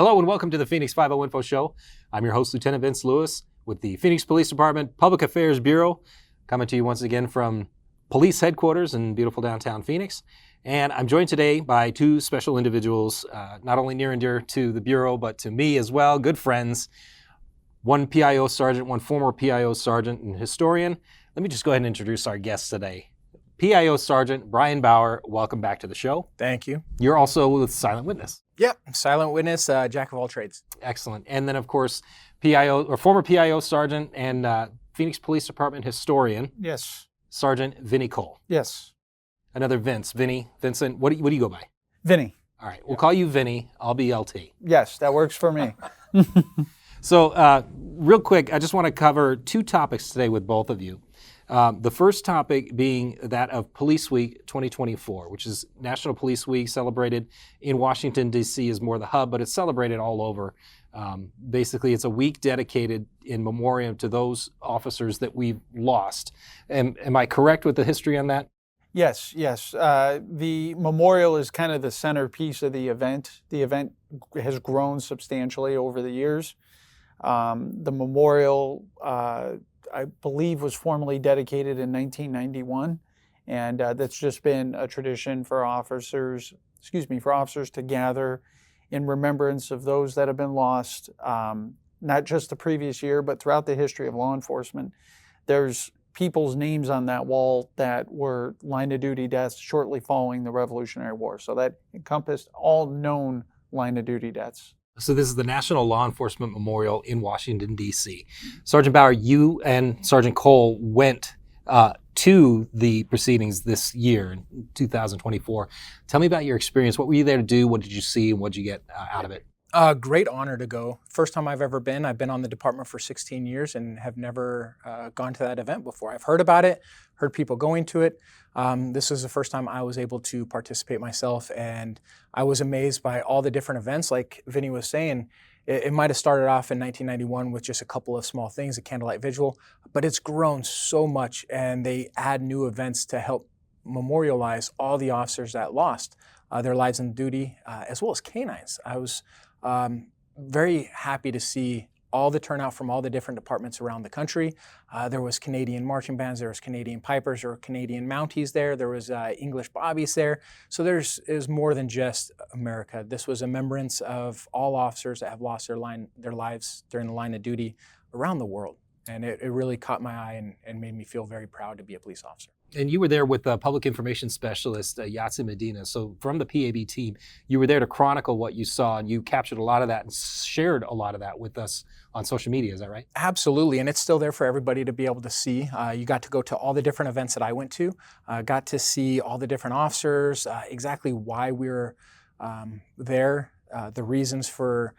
Hello and welcome to the Phoenix 5 Info Show. I'm your host, Lieutenant Vince Lewis with the Phoenix Police Department Public Affairs Bureau, coming to you once again from police headquarters in beautiful downtown Phoenix. And I'm joined today by two special individuals, not only near and dear to the Bureau, but to me as well, good friends. One PIO sergeant, one former PIO sergeant and historian. Let me just go ahead and introduce our guests today. PIO Sergeant Brian Bower, welcome back to the show. Thank you. You're also with Silent Witness. Yep, silent witness, jack of all trades. Excellent. And then, of course, PIO or former PIO Sergeant and Phoenix Police Department historian. Yes. Sergeant Vinnie Cole. Yes. Another Vince. Vincent, what do you go by? Vinnie. All right, we'll call you Vinnie. I'll be LT. Yes, that works for me. So, real quick, I just want to cover two topics today with both of you. The first topic being that of Police Week 2024, which is National Police Week, celebrated in Washington, D.C. is more the hub, but it's celebrated all over. Basically, it's a week dedicated in memoriam to those officers that we've lost. Am I correct with the history on that? Yes. The memorial is kind of the centerpiece of the event. The event has grown substantially over the years. The memorial, I believe, was formally dedicated in 1991, and that's just been a tradition for officers to gather in remembrance of those that have been lost, not just the previous year, but throughout the history of law enforcement. There's people's names on that wall that were line of duty deaths shortly following the Revolutionary War, so that encompassed all known line of duty deaths. So this is the National Law Enforcement Memorial in Washington, D.C. Sergeant Bower, you and Sergeant Cole went to the proceedings this year in 2024. Tell me about your experience. What were you there to do? What did you see? And what did you get out of it? Great honor to go. First time I've ever been. I've been on the department for 16 years and have never gone to that event before. I've heard about it, heard people going to it. This was the first time I was able to participate myself, and I was amazed by all the different events. Like Vinnie was saying, it might have started off in 1991 with just a couple of small things, a candlelight vigil, but it's grown so much, and they add new events to help memorialize all the officers that lost their lives in duty, as well as canines. I was very happy to see all the turnout from all the different departments around the country. There was Canadian marching bands, there was Canadian pipers, there were Canadian Mounties there was English bobbies there. So is more than just America. This was a remembrance of all officers that have lost their lives during the line of duty around the world. And it really caught my eye and made me feel very proud to be a police officer. And you were there with Public Information Specialist Yatsi Medina. So from the PAB team, you were there to chronicle what you saw, and you captured a lot of that and shared a lot of that with us on social media. Is that right? Absolutely, and it's still there for everybody to be able to see. You got to go to all the different events that I went to, got to see all the different officers, exactly why we were there, the reasons for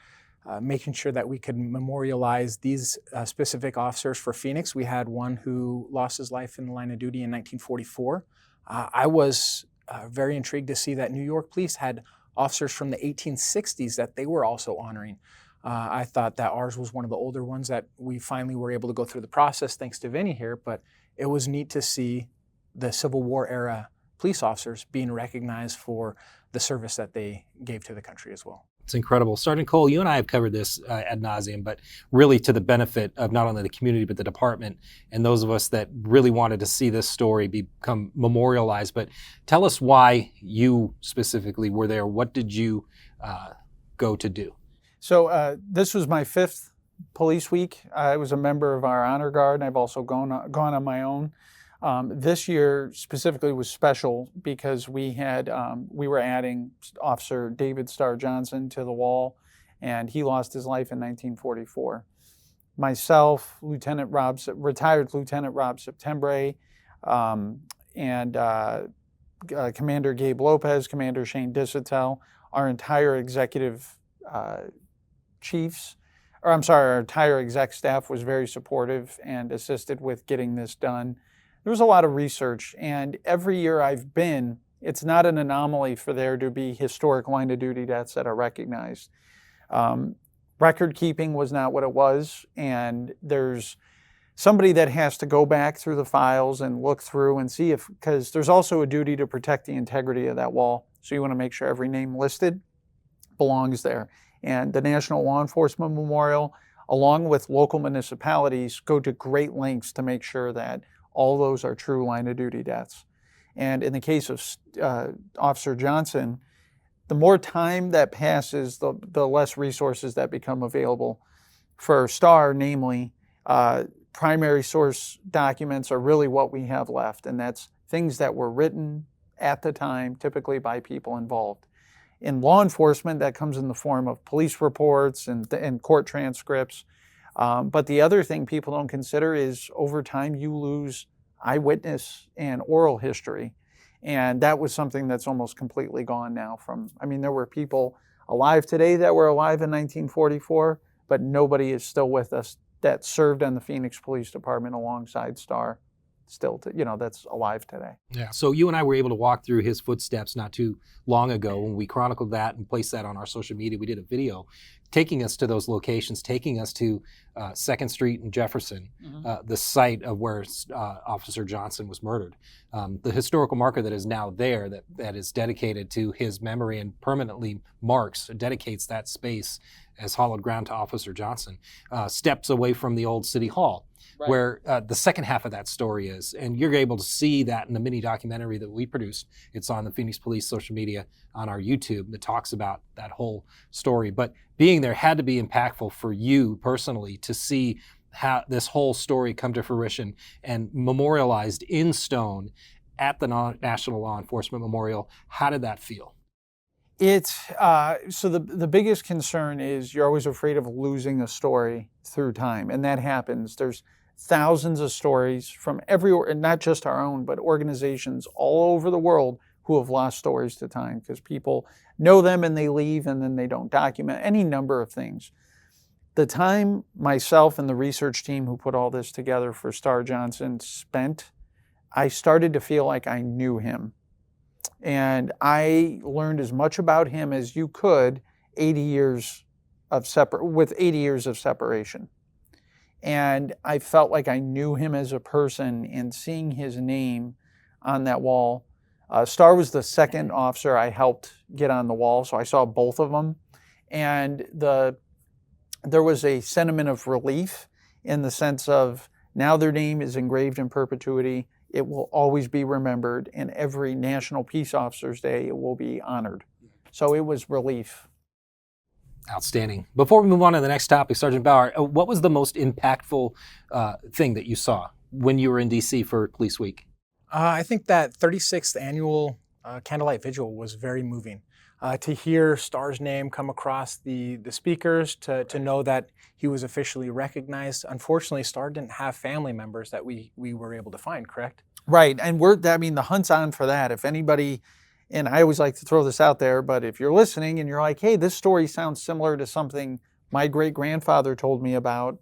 making sure that we could memorialize these specific officers for Phoenix. We had one who lost his life in the line of duty in 1944. I was very intrigued to see that New York Police had officers from the 1860s that they were also honoring. I thought that ours was one of the older ones that we finally were able to go through the process, thanks to Vinnie here, but it was neat to see the Civil War era police officers being recognized for the service that they gave to the country as well. It's incredible. Sergeant Cole, you and I have covered this ad nauseum, but really to the benefit of not only the community, but the department and those of us that really wanted to see this story become memorialized. But tell us why you specifically were there. What did you go to do? So this was my 5th police week. I was a member of our honor guard, and I've also gone on my own. This year specifically was special because we were adding Officer David Starr Johnson to the wall, and he lost his life in 1944. Myself, retired Lieutenant Rob Septembre, and Commander Gabe Lopez, Commander Shane Dissatel, our entire executive our entire exec staff was very supportive and assisted with getting this done. There was a lot of research, and every year I've been, it's not an anomaly for there to be historic line of duty deaths that are recognized. Record keeping was not what it was, and there's somebody that has to go back through the files and look through and see because there's also a duty to protect the integrity of that wall. So you want to make sure every name listed belongs there. And the National Law Enforcement Memorial, along with local municipalities, go to great lengths to make sure that all those are true line of duty deaths. And in the case of Officer Johnson, the more time that passes, the less resources that become available. For STAR, namely, primary source documents are really what we have left, and that's things that were written at the time, typically by people involved. In law enforcement, that comes in the form of police reports and court transcripts. But the other thing people don't consider is over time you lose eyewitness and oral history. And that was something that's almost completely gone now there were people alive today that were alive in 1944, but nobody is still with us that served on the Phoenix Police Department alongside STAR that's alive today. Yeah. So you and I were able to walk through his footsteps not too long ago when we chronicled that and placed that on our social media. We did a video taking us to those locations, taking us to 2nd Street and Jefferson, the site of where Officer Johnson was murdered. The historical marker that is now there that is dedicated to his memory and permanently dedicates that space as hallowed ground to Officer Johnson, steps away from the old City Hall. Right. Where the second half of that story is. And you're able to see that in the mini documentary that we produced. It's on the Phoenix Police social media on our YouTube that talks about that whole story. But being there had to be impactful for you personally to see how this whole story come to fruition and memorialized in stone at the National Law Enforcement Memorial. How did that feel? It's so the biggest concern is you're always afraid of losing a story through time, and that happens. There's thousands of stories from everywhere, and not just our own, but organizations all over the world who have lost stories to time because people know them and they leave and then they don't document any number of things. The time myself and the research team who put all this together for Star Johnson spent, I started to feel like I knew him. And I learned as much about him as you could 80 years of separation. And I felt like I knew him as a person, and seeing his name on that wall. Star was the second officer I helped get on the wall, so I saw both of them. And there was a sentiment of relief in the sense of now their name is engraved in perpetuity. It will always be remembered, and every National Peace Officers Day it will be honored. So it was relief. Outstanding. Before we move on to the next topic, Sergeant Bower, what was the most impactful thing that you saw when you were in D.C. for Police Week? I think that 36th annual Candlelight Vigil was very moving. To hear Star's name come across the speakers, to know that he was officially recognized. Unfortunately, Star didn't have family members that we were able to find, correct? Right, and the hunt's on for that. If anybody, and I always like to throw this out there, but if you're listening and you're like, hey, this story sounds similar to something my great-grandfather told me about,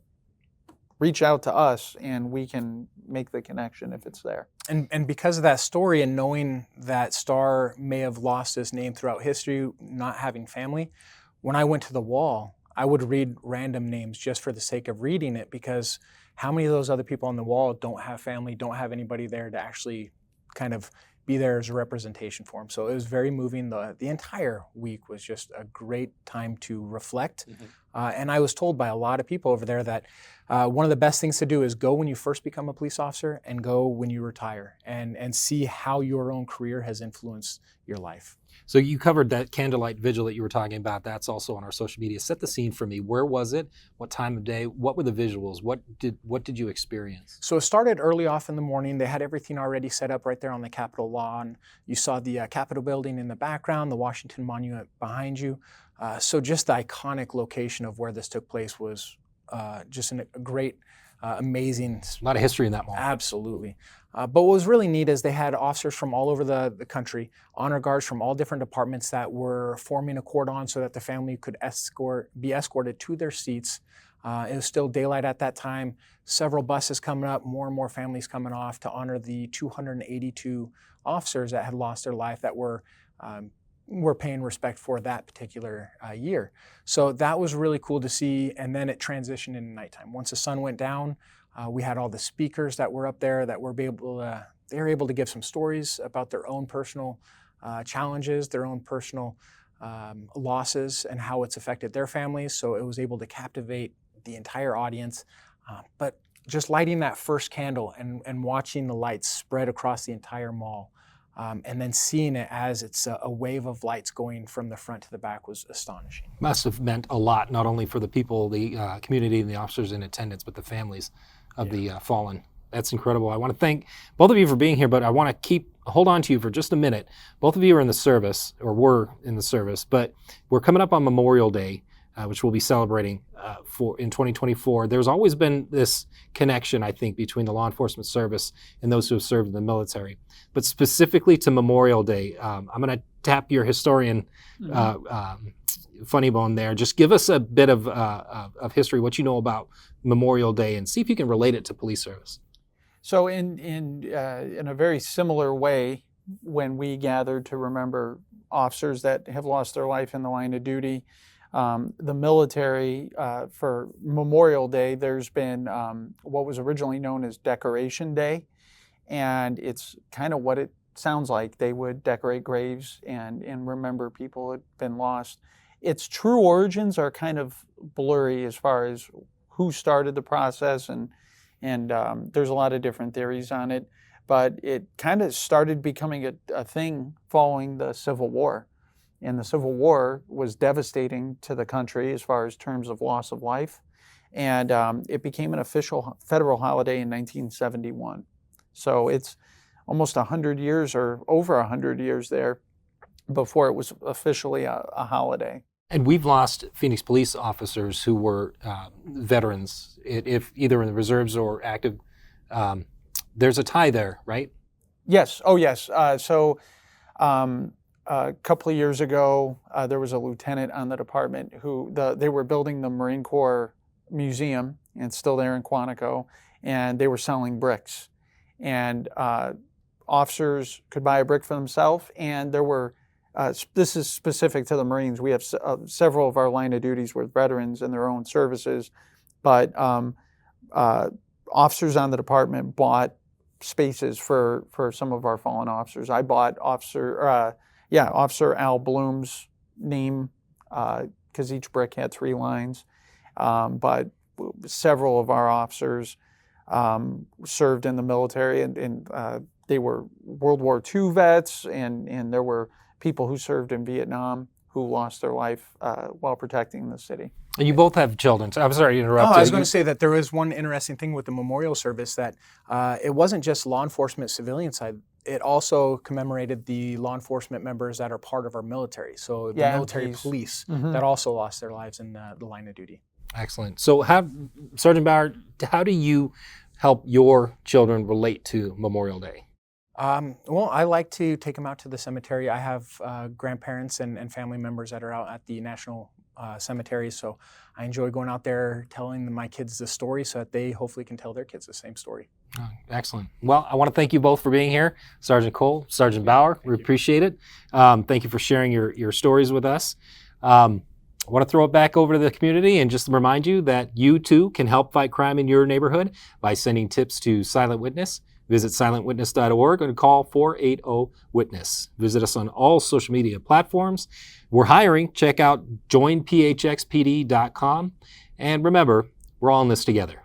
reach out to us and we can make the connection if it's there. And because of that story and knowing that Star may have lost his name throughout history, not having family, when I went to the wall, I would read random names just for the sake of reading it, because how many of those other people on the wall don't have family, don't have anybody there to actually kind of be there as a representation for them. So it was very moving. The entire week was just a great time to reflect. Mm-hmm. And I was told by a lot of people over there that one of the best things to do is go when you first become a police officer and go when you retire, and see how your own career has influenced your life. So you covered that candlelight vigil that you were talking about. That's also on our social media. Set the scene for me. Where was it? What time of day? What were the visuals? What did you experience? So it started early off in the morning. They had everything already set up right there on the Capitol lawn. You saw the Capitol building in the background, the Washington Monument behind you. So just the iconic location of where this took place was just a great, amazing. A lot of history in that moment. Absolutely. But what was really neat is they had officers from all over the country, honor guards from all different departments that were forming a cordon so that the family could be escorted to their seats. It was still daylight at that time. Several buses coming up, more and more families coming off to honor the 282 officers that had lost their life that were paying respect for that particular year. So that was really cool to see. And then it transitioned into nighttime. Once the sun went down, we had all the speakers that were up there that were able to give some stories about their own personal challenges, their own personal losses and how it's affected their families. So it was able to captivate the entire audience. But just lighting that first candle and watching the lights spread across the entire mall, and then seeing it as it's a wave of lights going from the front to the back was astonishing. Must have meant a lot, not only for the people, the community and the officers in attendance, but the families of the fallen. That's incredible. I want to thank both of you for being here, but I want to hold on to you for just a minute. Both of you are in the service, or were in the service, but we're coming up on Memorial Day, which we'll be celebrating in 2024. There's always been this connection, I think, between the law enforcement service and those who have served in the military. But specifically to Memorial Day, I'm going to tap your historian funny bone there. Just give us a bit of history, what you know about Memorial Day, and see if you can relate it to police service. So in a very similar way, when we gathered to remember officers that have lost their life in the line of duty, the military, for Memorial Day, there's been what was originally known as Decoration Day, and it's kind of what it sounds like. They would decorate graves and remember people who had been lost. Its true origins are kind of blurry as far as who started the process, and there's a lot of different theories on it, but it kind of started becoming a thing following the Civil War. And the Civil War was devastating to the country as far as terms of loss of life. And it became an official federal holiday in 1971. So it's almost 100 years or over 100 years there before it was officially a holiday. And we've lost Phoenix police officers who were veterans, if either in the reserves or active. There's a tie there, right? Yes. Oh, yes. A couple of years ago, there was a lieutenant on the department who they were building the Marine Corps Museum, and it's still there in Quantico, and they were selling bricks. And officers could buy a brick for themselves, and there were, this is specific to the Marines, we have several of our line of duties with veterans in their own services, but officers on the department bought spaces for some of our fallen officers. I bought Officer Al Bloom's name, because each brick had 3 lines. But several of our officers served in the military, and they were World War II vets, and there were people who served in Vietnam who lost their life while protecting the city. And you both have children. So I'm sorry to interrupt. Oh, I was going to say that there is one interesting thing with the memorial service, that it wasn't just law enforcement civilian side. It also commemorated the law enforcement members that are part of our military. So the military police that also lost their lives in the line of duty. Excellent. So Sergeant Bower, how do you help your children relate to Memorial Day? Well, I like to take them out to the cemetery. I have grandparents and family members that are out at the national cemeteries, so I enjoy going out there telling my kids the story so that they hopefully can tell their kids the same story. Oh, excellent. Well, I want to thank you both for being here, Sergeant Cole, Sergeant Bower. We appreciate it. Thank you for sharing your stories with us. I want to throw it back over to the community and just remind you that you too can help fight crime in your neighborhood by sending tips to Silent Witness. Visit silentwitness.org and call 480-WITNESS. Visit us on all social media platforms. We're hiring. Check out joinphxpd.com. And remember, we're all in this together.